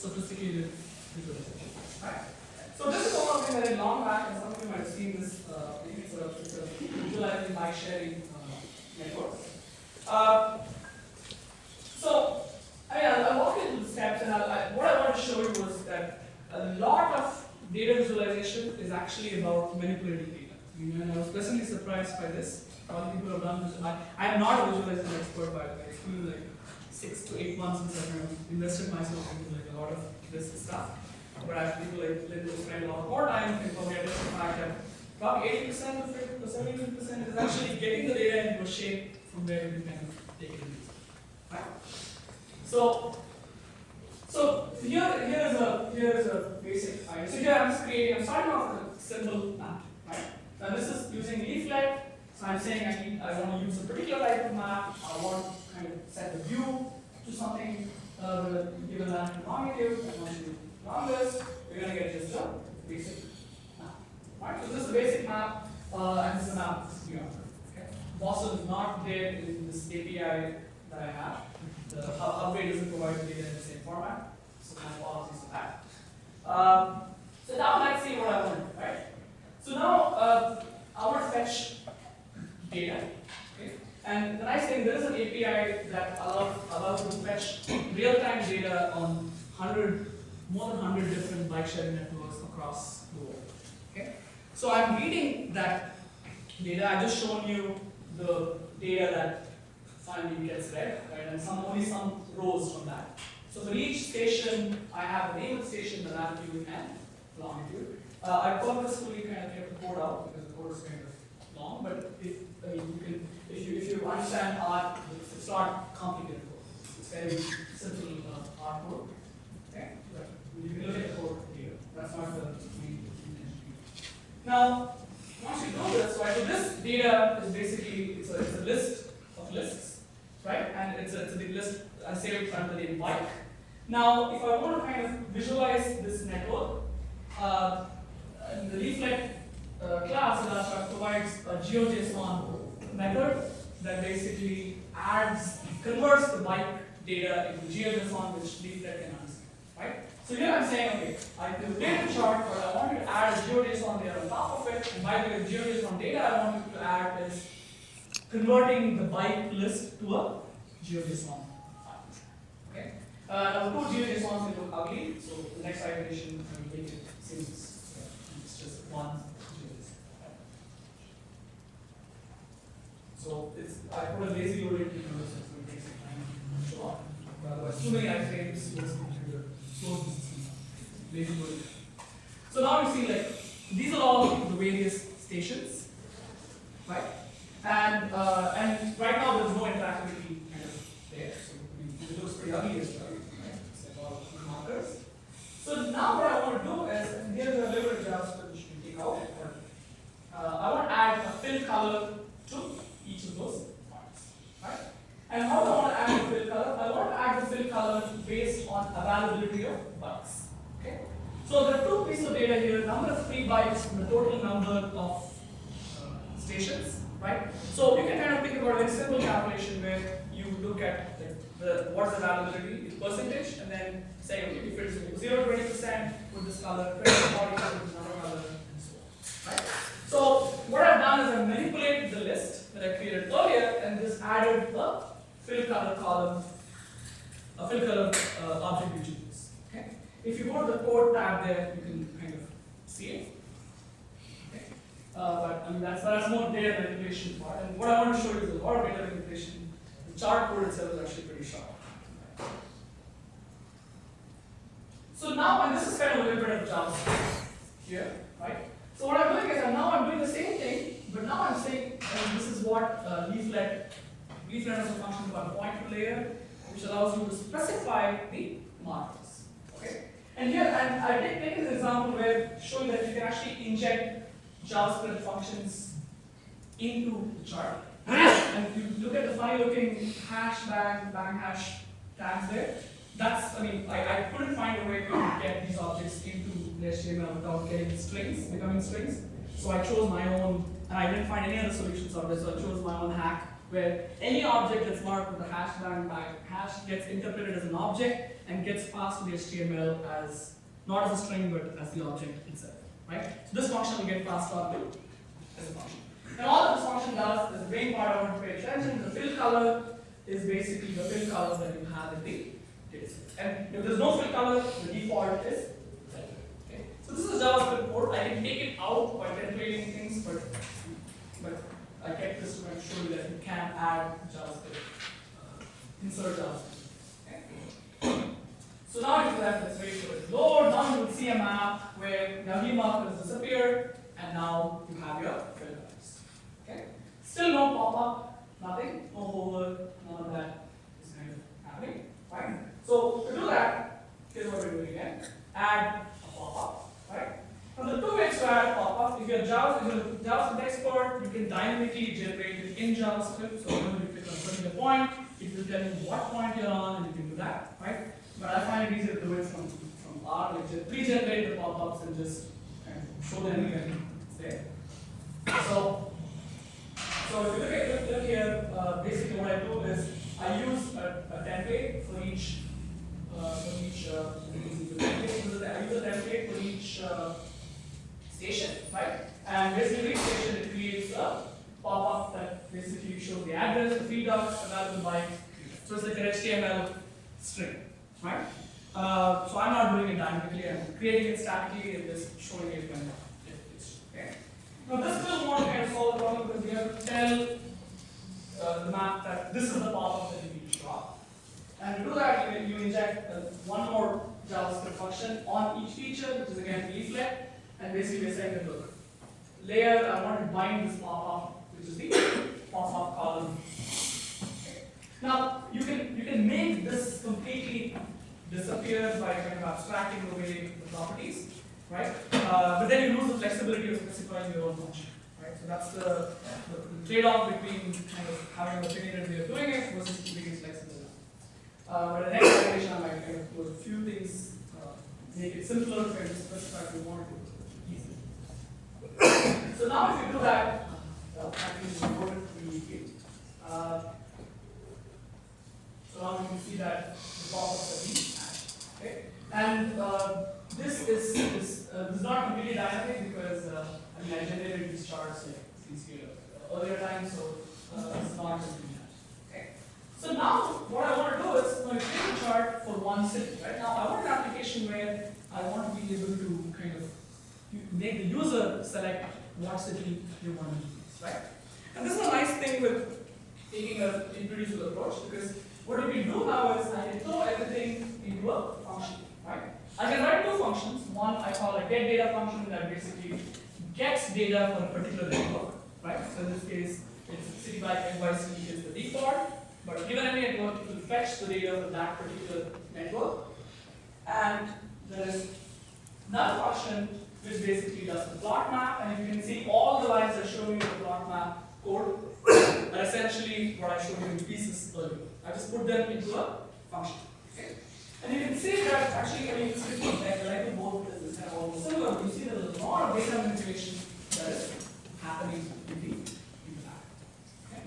sophisticated visualization. Right? So this is one thing that is long back, and some of you might have seen this. It's a visualizing bike sharing network. So I'll walk you through the steps, and what I want to show you was that a lot of data visualization is actually about manipulating data. And I was pleasantly surprised by this. A lot of people have done this. I am not a visualization expert, by the way. It's been like 6 to 8 months since I've invested myself into like a lot of this stuff. But I have people like Linda spend a lot more time in probably the fact that about 80% of it, or 70% is actually getting the data into a shape from where you can kind of take it and use it. Right? So here's a basic idea. So here I'm starting off with a simple map, right? Now this is using leaflet. So I'm saying I want to use a particular type of map. I want to kind of set the view to something with a given longitude. I want to run this. We're going to get just a basic map. Right? So this is the basic map, and this is a map of this view. Okay? Boston is not there in this API that I have. The Hubway doesn't provide the data in the same format. So my apologies for that. So now let's see what I want, right? So now I want to fetch data. Okay? And the nice thing, there is an API that allows you to fetch real-time data on more than 100 different bike sharing networks across the world. Okay? So I'm reading that data. I just shown you the data that finally gets read, right? And only some rows from that. So for each station, I have the name of the station, the latitude and longitude. I purposefully kind of kept the code out because the code is kind of long, but if you understand R, it's not complicated code. It's very simple R code. Okay? But you can look at the code here. That's not the main intention. Now, once you know this, right? So this data is basically it's a list of lists, right? And it's a big list. I say it under the name bike. Now, if I want to kind of visualize this network, the leaflet class in rCharts provides a GeoJSON method that basically converts the bike data into GeoJSON, which leaflet can understand, right? So here I'm saying, okay, I create a chart, but I want you to add a GeoJSON data on top of it. And by the way, the GeoJSON data I want you to add is converting the bike list to a GeoJSON file. Okay? Now the two GeoJSONs will look ugly, so the next iteration will make it seamless. It's just one GeoJSON. So I put a lazy load in because it's going to take some time to show up. Otherwise, too many iframes goes into the slow system. Lazy load. So now you see, like, these are all the various stations, right? And right now there's no interactivity kind of there, so it looks pretty ugly as well. Right? It's like all markers. So now what I want to do is, and here's a little bit of JavaScript which you can take out. I want to add a fill color to each of those points, right? And how do I want to add the fill color? I want to add the fill color based on availability of bikes. Okay. So there are two pieces of data here: number of free bikes and the total number of stations. Right? So you can kind of think about a very simple calculation where you look at what's the availability in percentage and then say, okay, if it's 0 to 20% with this color, 20 to 40% with another color, and so on. Right? So what I've done is I've manipulated the list that I created earlier and just added a fill color column, a fill color object which is this. Okay? If you go to the code tab there, you can kind of see it. But I mean that's more data manipulation part. And what I want to show you is a lot of data manipulation. The chart code itself is actually pretty sharp. So now, and this is kind of a little bit of JavaScript here, right? So what I'm doing is I'm doing the same thing, but now I'm saying this is what leaflet has a function called pointer layer, which allows you to specify the markers. Okay? And here I take this example where show you that you can actually inject JavaScript functions into the chart. And if you look at the funny looking hash bang hash tags there, I couldn't find a way to get these objects into HTML without getting becoming strings. So I chose my own, and I didn't find any other solutions of this, so I chose my own hack where any object that's marked with the hash bang hash gets interpreted as an object, and gets passed to the HTML as not as a string but as the object itself, right? So this function will get passed on to as a function. And all that this function does is the main part I want to pay attention. The fill color is basically the fill color that you have in the data set. And if there's no fill color, the default is red. Okay? So this is JavaScript code. I can take it out by templating things, but I kept this to kind of show you that you can add JavaScript, insert JavaScript. Okay? So now if you do that, let's wait for it to load. Now you will see a map where the ugly marker has disappeared, and now you have your fill colors. Okay? Still no pop-up, nothing, no hover, none of that is kind of happening. Right? So to do that, here's what we're doing again. Add a pop-up. Right? Now the two ways to add a pop-up, if you're JavaScript expert, you can dynamically generate it in JavaScript. So when you click on a particular point, it will tell you what point you're on, and you can do that. Right? But I find it easier to do it from R, like just pre-generate the pop-ups and just kind of show them again. It's there. So if you look here, basically what I do is I use a template for each I use a template for each station, right? And basically each station it creates a pop-up that basically shows the address, the feed docs, available by. So it's like an HTML string, right? So I'm not doing it dynamically, I'm creating it statically and just showing it when it's okay. Now this still won't kind of solve the problem because we have to tell the map that this is the pop-up that you need to draw. And to do that, you inject one more JavaScript function on each feature, which is again leaflet, and basically we're saying that look, layer, I want to bind this pop-up, which is the pop-up column. Okay. Now you can make this completely disappear by kind of abstracting away the properties, right? But then you lose the flexibility of specifying your own function, right? So that's the trade-off between kind of having an opinionated way of doing it versus keeping it flexible. But the next iteration, I might kind of do a few things, make it simpler, kind of specify if you want to easy. So now if you do that, actually we wrote it pretty easily. So now you can see that the pop-ups are being added. Okay? And this is not completely dynamic because I generated these charts like since earlier time, so it's not just being added. Okay? So now what I want to do is I'm going to create a chart for one city. Right? Now I want an application where I want to be able to kind of make the user select what city you want to use. Right? And this is a nice thing with taking an introducible approach because what we do now is I can throw everything into a function. Right? I can write two functions. One I call a get data function that basically gets data for a particular network. Right? So in this case, it's city by NYC is the default. But given any network, it will fetch the data for that particular network. And there is another function which basically does the plot map. And you can see all the lines that show you the plot map code are essentially what I showed you in pieces earlier. I just put them into a function. Okay? And you can see that actually, I mean, it's different. Like the both is kind of almost similar. You see that there's a lot of data manipulation that is happening in the map. Okay?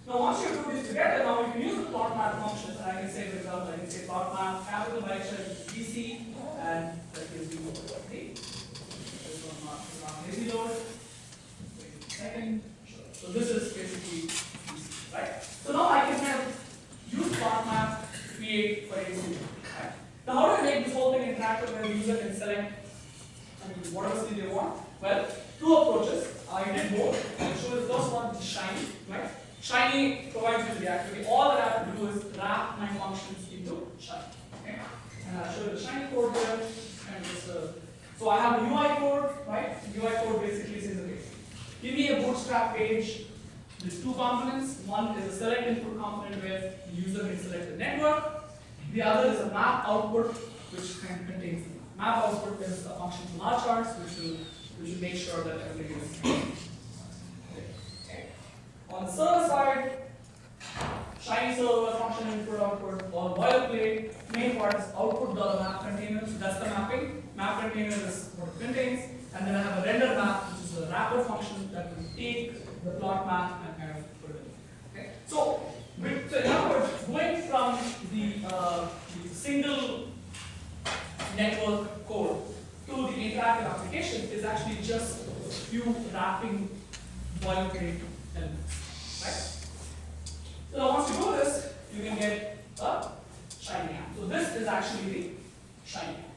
Now, once you do this together, now you can use the plot map function. And I can say, for example, I can say plot map capital by BC, and that gives me what the this one not lazy load. Wait a second. Sure. So this is basically BC, right? So now I can kind of use plot map to create for a city. Right? Now, how do I make this whole thing interactive where the user can select whatever city they want? Well, two approaches. I did both. I'll show you the first one, which is Shiny, right? Shiny provides me with the activity. All that I have to do is wrap my functions into Shiny. Okay? And I'll show you the Shiny code here. And just, so I have a UI code, right? UI code basically says, okay, give me a bootstrap page. There's two components. One is a select input component where the user can select the network. The other is a map output, which kind of contains the map output is a function from rCharts, which will make sure that everything is okay. On the server side, Shiny server, function input output, all boilerplate. Main part is output $map container, so that's the mapping. Map container is what it contains. And then I have a render map, which is a wrapper function that will take the plot map and kind of put it in. Okay? So in other words, going from the network code to the interactive application is actually just a few wrapping boilerplate elements, right? So once you do this, you can get a shiny app. So this is actually the shiny app.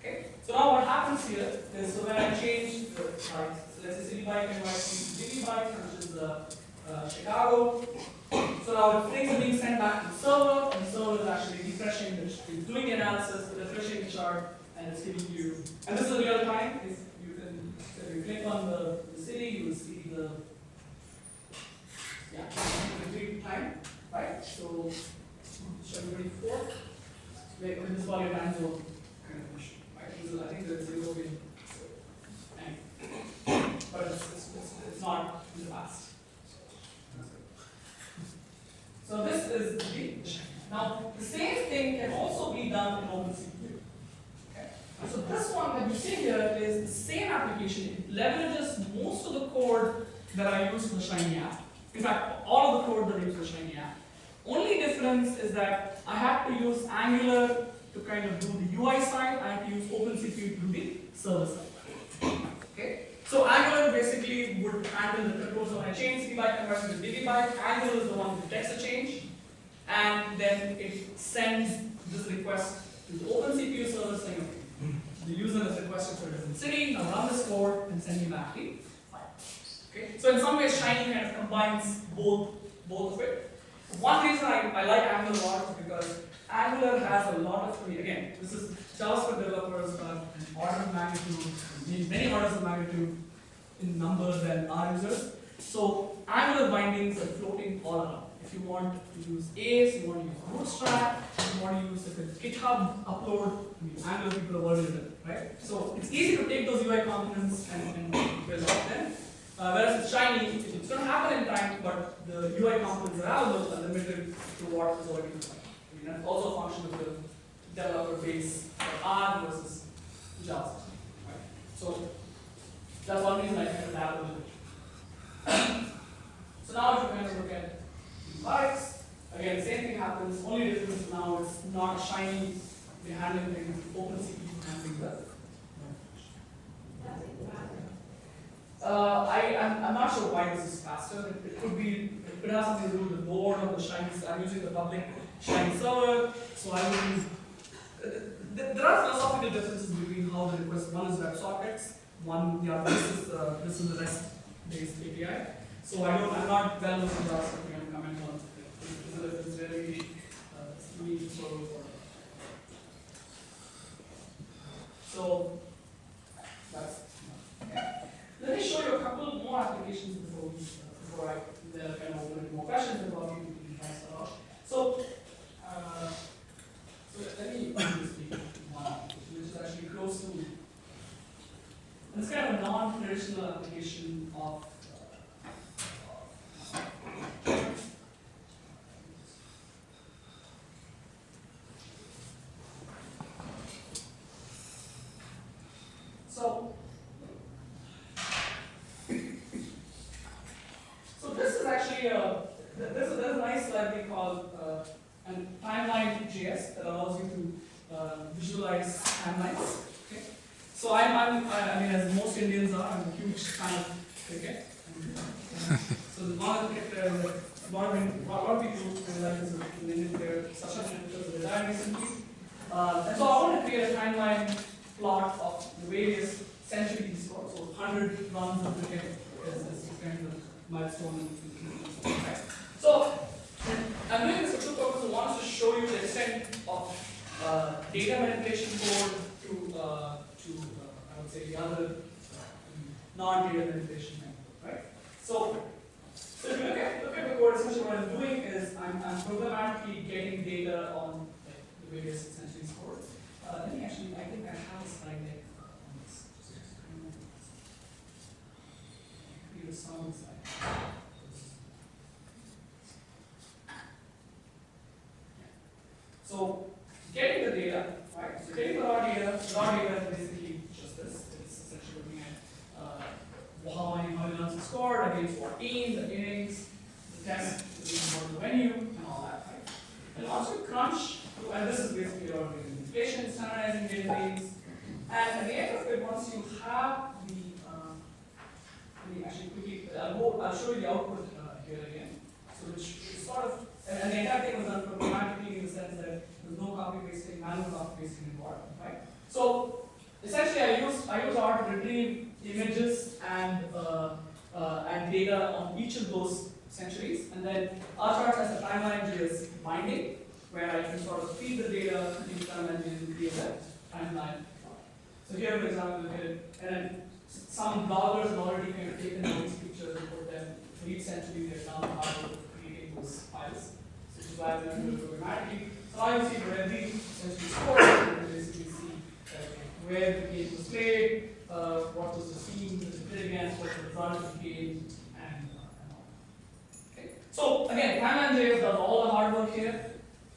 Okay. So now what happens here is, so when I change the right, so let's say city bike and city bike, which is Chicago. So now the things are being sent back to the server, and the server is actually refreshing, it's doing the analysis, refreshing the chart, and it's giving you. And this is real time. If you can, so if you click on the city, you will see the complete time, right? So show everybody 4. When this is all your time zone kind of issue, right? I think there's 0 in, but it's not in the past. So this is the shiny. Now the same thing can also be done in OpenCPU. Okay. So this one that you see here is the same application. It leverages most of the code that I use for the Shiny app. In fact, all of the code that I use for the Shiny app. Only difference is that I have to use Angular to kind of do the UI side. I have to use OpenCPU to do the server side. Okay. So Angular basically would handle the controls. So when I change city bike conversion to DB bike, Angular is the one that detects the change, and then it sends this request to the OpenCPU server saying, okay, the user has requested for a different city, now run this code and send me back the file. Okay? So in some ways, Shiny kind of combines both of it. One reason I like Angular a lot is because Angular has a lot of, again, this is JavaScript developers have an order of magnitude, many orders of magnitude in numbers than our users. So Angular bindings are floating all around. If you want to use ACE, you want to use Bootstrap, you want to use the GitHub upload, Angular people have already done it, right? So it's easy to take those UI components and build out them. Whereas with Shiny, it's going to happen in time, but the UI components available are limited to what is already done. That's also a function of the developer base for R versus JavaScript. Right? So that's one reason I kind of dabble with it. So now if you kind of look at bikes, again, the same thing happens, only difference now it's not Shiny, we're handling things, OpenCPU handling that. I'm not sure why this is faster. It could be, it could have something to do with the board of the Shiny. I'm using the public Shiny server, so I will use. There are philosophical differences between how the request. One is WebSockets, the other this is the REST-based API. So I'm not well with JavaScript. I can comment on it. It's very meaningful. So that's. Okay. Let me show you a couple more applications before I kind of open more questions about you can try stuff out. So let me use the one which is actually close to. And it's kind of a non-traditional application of. So this is actually there's a nice library called timeline.js that allows you to visualize timelines. Okay? So I mean, as most Indians are, I'm a huge fan of cricket. So one of the cricket a lot of people realize is an Indian player, such as retired recently. And so I want to create a timeline plot of the various centuries he scored. So 100 runs of cricket is kind of milestone. Right? So I'm doing this for two purposes. One is to show you the extent of data manipulation code to I would say the other non-data manipulation method, right? So if you look at the code, essentially what I'm doing is I'm programmatically getting data on the various centuries code. Let me actually, I think I have a slide deck on this. Computer sound slide. So getting the data, right? So getting the raw data is basically just this. It's essentially looking at how many runs you scored against what team, the innings, the test, the venue, and all that, right? And once you crunch, and this is basically your simplification, standardizing data frames, and at the end of it, once you have the, let me actually quickly, I'll show you the output here again. So which is sort of, and the entire thing was done programmatically in the sense that there's no copy pasting, manual copy pasting involved, right? So essentially, I use R to retrieve images and data on each of those centuries, and then rCharts has a timeline.js binding where I can sort of feed the data into timeline.js and create a timeline. So here, for example, look at it, and then some bloggers have already kind of taken these pictures and put them for each century. They've done the hard work of creating those files, which is why we're doing it programmatically. So now you see for every century score, you can basically see where the game was played, what was the theme that it played against, what the result of the game, and all. Okay. So again, timeline.js does all the hard work here.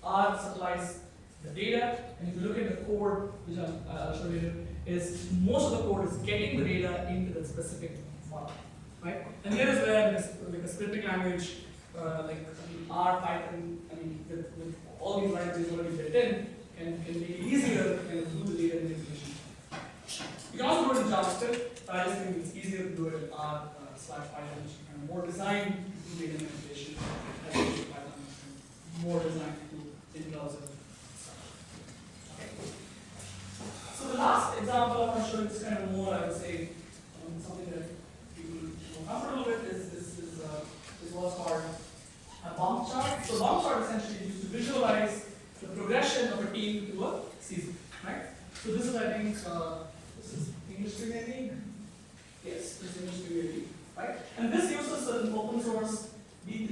R supplies the data, and if you look at the code, which I'll show you, is most of the code is getting the data into the specific model, right? And here is where like a scripting language like R, Python, with all these languages already built in, can make it easier to kind of do the data manipulation. You can also do it in JavaScript, but I just think it's easier to do it in R/Python, which is kind of more designed to do data manipulation. I think Python is more designed to do in-browser stuff. Okay. So the last example I want to show you is kind of more, I would say, something that people are comfortable with is what's called a bump chart. So bump chart essentially is used to visualize the progression of a team to a season, right? So this is, I think, this is industry maybe? Yes, this is industry maybe, right? And this uses an open source V3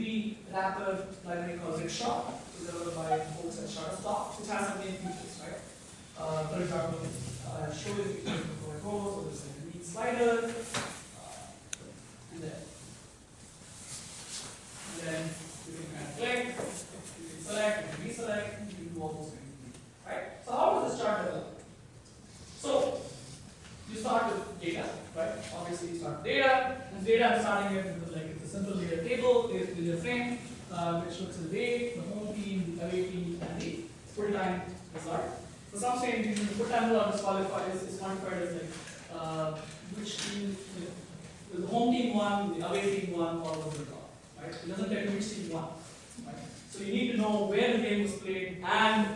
wrapper library called rCharts, developed by folks at Shutterstock, which has some main features, right? For example, I'll show you before I go, so there's like a neat slider, and then you can kind of click, you can select, you can deselect, you can do all those things, right? So how does this chart develop? So you start with data, right? Obviously you start with data, and data I'm starting with like it's a simple data table, there's the data frame, which looks at the date, the home team, the away team, and the full-time result. So some say the full-time result is quantified as like which team, the home team won, the away team won, or was the draw, right? It doesn't tell you which team won, right? So you need to know where the game was played and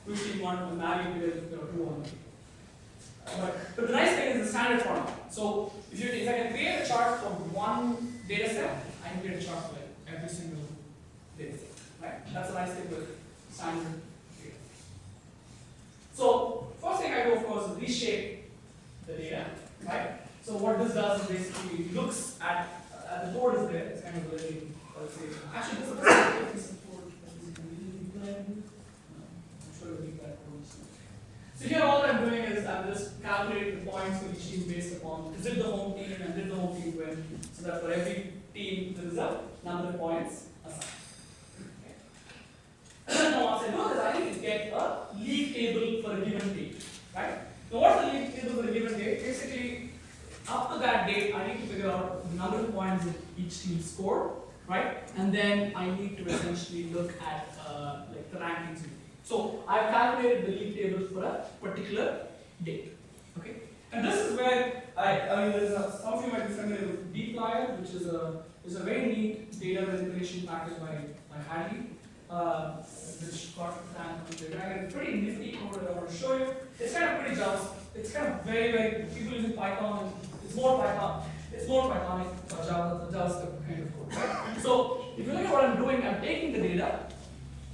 which team won and marry with who won. But the nice thing is the standard format. So if I can create a chart for one data set, I can create a chart for like every single data set, right? That's a nice thing with standard data. So first thing I do, of course, is reshape the data, right? So what this does is basically looks at the board is there. It's kind of really, let's say, actually this is a piece of code that is completely blend. I'm sure you'll need that code soon. So here all I'm doing is I'm just calculating the points for each team based upon is it the home team and did the home team win, so that for every team there is a number of points assigned. Okay. Now once I do this, I need to get a league table for a given date, right? Now what's the league table for a given date? Basically, up to that date, I need to figure out the number of points that each team scored, right? And then I need to essentially look at like the rankings. So I've calculated the league table for a particular date. Okay, and this is where some of you might be familiar with dplyr, which is a very neat data manipulation package by Hadley, which got it's pretty nifty code that I want to show you. It's kind of pretty Java. It's kind of very people using Python, and it's more Pythonic JavaScript kind of code. Right? So if you look at what I'm doing, I'm taking the data.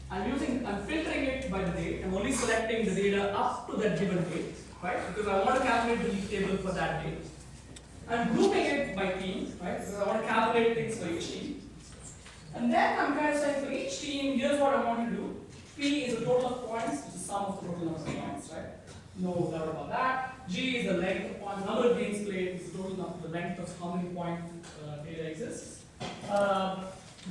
I'm filtering it by the date. I'm only selecting the data up to that given date, right? Because I want to calculate the league table for that date. I'm grouping it by team, right? Because I want to calculate things for each team. And then I'm kind of saying for each team, here's what I want to do. P is the total of points, which is the sum of the total number of points, right? No doubt about that. G is the length of points, number of games played is the total number, the length of how many point data exists.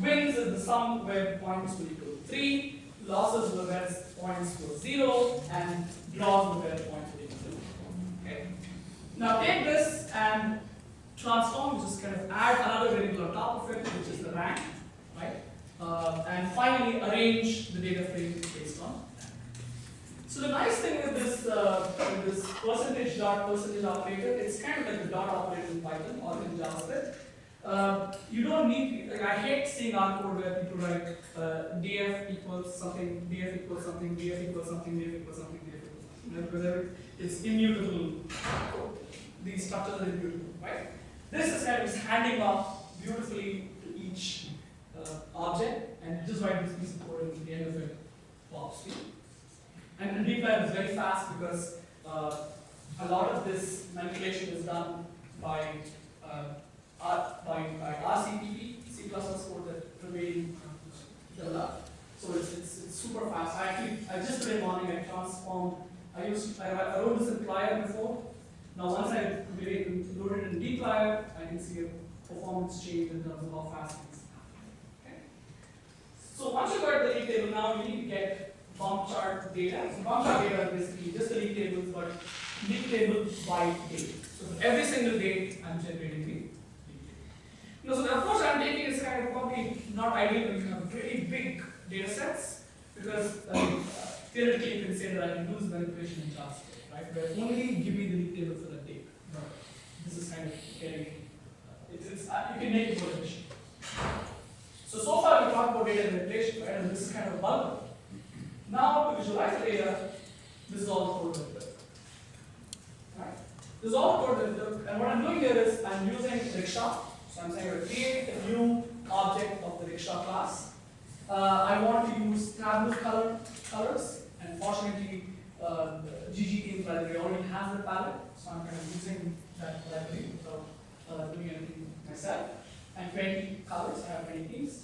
Wins is the sum where points will equal 3, losses were where points were 0, and draws were where points were equal 2. Okay. Now take this and transform, just kind of add another variable on top of it, which is the rank, right? And finally arrange the data frame based on that. So the nice thing with this percentage dot percentage operator, it's kind of like the dot operator in Python or in JavaScript. You don't need, like I hate seeing our code where people write df equals something, df equals something, df equals something, df equals something, df equals something, because it's immutable. These structures are immutable, right? This is kind of just handing off beautifully to each object, and this is why this piece of code at the end of it pops. And dplyr is very fast because a lot of this manipulation is done by RCPP, C++ code that Praveen developed. So it's super fast. I just today morning I transformed. I wrote this in Plyr before. Now once I load it in dplyr, I can see a performance change in terms of how fast things happen. Okay. So once you got the league table, now you need to get bump chart data. So bump chart data is basically just the league tables, but league table by date. So for every single date, I'm generating the league table. So the approach I'm taking is kind of probably not ideal when you have really big data sets, because theoretically you can say that I can do this manipulation in JavaScript, right? Where only give me the league table for that date. But this is kind of getting, you can make it more efficient. So far we talked about data manipulation, right? And this is kind of a bulk. Now, to visualize the data, this is all the code that we built. Right? This is all the code that we built. And what I'm doing here is I'm using rickshaw. So I'm saying I create a new object of the rickshaw class. I want to use tableau colors. And fortunately, the GG themes library already has the palette. So I'm kind of using that library without doing anything myself. And 20 colors, I have 20 themes.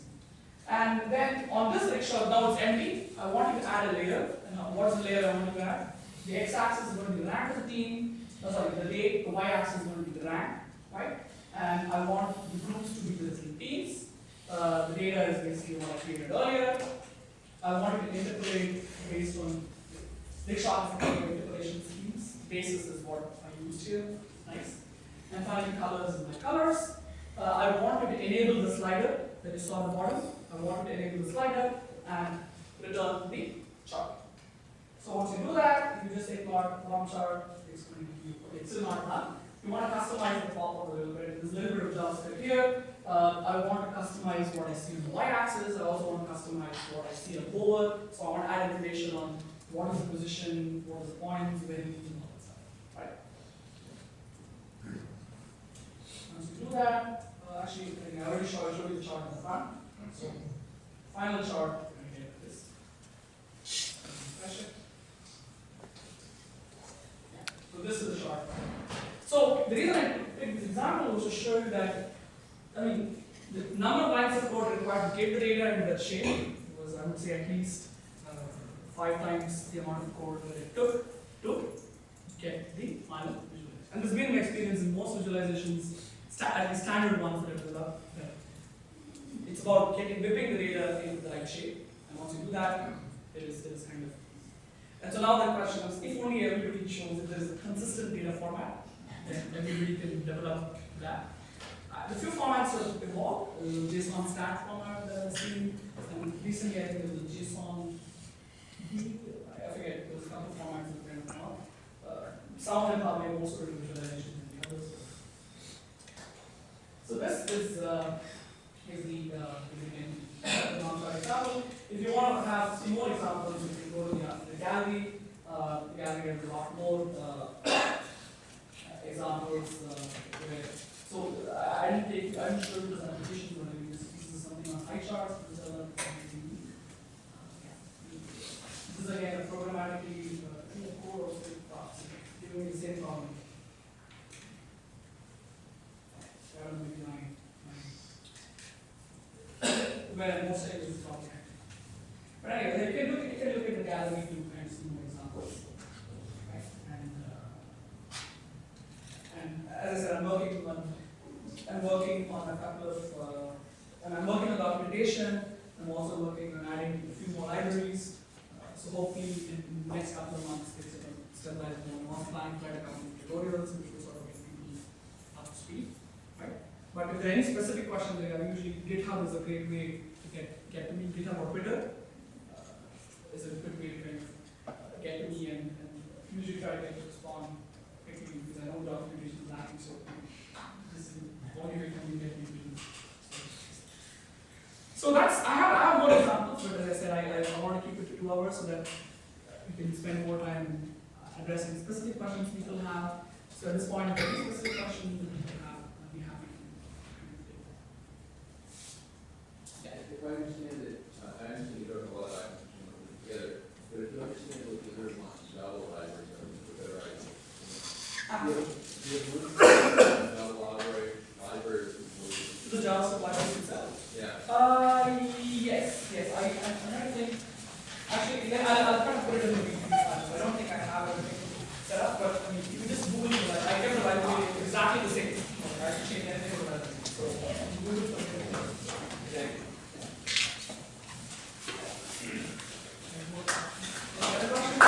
And then on this rickshaw, now it's empty. I want you to add a layer. And what's the layer I want you to add? The x-axis is going to be the rank of the theme. The date. The y-axis is going to be the rank, right? And I want the groups to be the different themes. The data is basically what I created earlier. I want it to interpolate based on rickshaw interpolation schemes. Basis is what I used here. Nice. And finally, colors is my colors. I want you to enable the slider that you saw on the bottom. I want you to enable the slider and return the chart. So once you do that, you just say plot chart, it's going to give you, okay, it's still not done. You want to customize the pop-up a little bit. There's a little bit of JavaScript here. I want to customize what I see on the y-axis. I also want to customize what I see on over. So I want to add information on what is the position, what is the points, where you need, and all that stuff. Right? Once you do that, actually, I already showed you the chart in the front. So, final chart, we're going to get this. Refresh it. Yeah. So this is the chart. So the reason I picked this example was to show you that, I mean, the number of lines of code required to get the data in that shape was, I would say, at least 5 times the amount of code that it took to get the final visualization. And this has been my experience in most visualizations, at least standard ones that I've developed. It's about whipping the data into the right shape. And once you do that, it is kind of. And so now the question is, if only everybody shows that there is a consistent data format, then everybody can develop that. The few formats have evolved. There's a JSON stat format that I've seen, and recently I think there was a JSON, I forget, there was a couple of formats that kind of come out. Some of them are more sort of visualization than the others. So this is the example. If you want to have some more examples, you can go to the gallery. The gallery has a lot more examples. So I didn't show you this application, but this is something on rCharts. This is again a programmatically core of giving the same problem. Where most of it is problem. But anyway, you can look at the gallery to kind of see more examples. Right? And as I said, I'm working on a couple of, and I'm working on documentation. I'm also working on adding a few more libraries. So hopefully in the next couple of months, it's going to stabilize more. I'm planning to write a couple of tutorials which will sort of get people up to speed. Right? But if there are any specific questions, usually GitHub is a great way to get to me. GitHub or Twitter is a good way to kind of get to me and usually try to get to respond quickly because I know documentation is lacking. So this is the only way can we get you to do. So that's I have more examples, but as I said, I want to keep it to 2 hours so that we can spend more time addressing specific questions people have. So at this point, if there are any specific questions that people have, I'd be happy to. Yeah. If I understand it, I understand you don't have a lot of items together, but if you understand what the other novel libraries are, it's a better idea. Do you have novel libraries? The JavaScript library itself? Yeah. Yes. I'm trying to think. Actually, I'll try to put it in the review file. So I don't think I have everything set up, but I mean, if you just Google it, I kept the library exactly the same. I can change anything about it. So Google something. Yeah. Any other questions?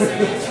Thank you.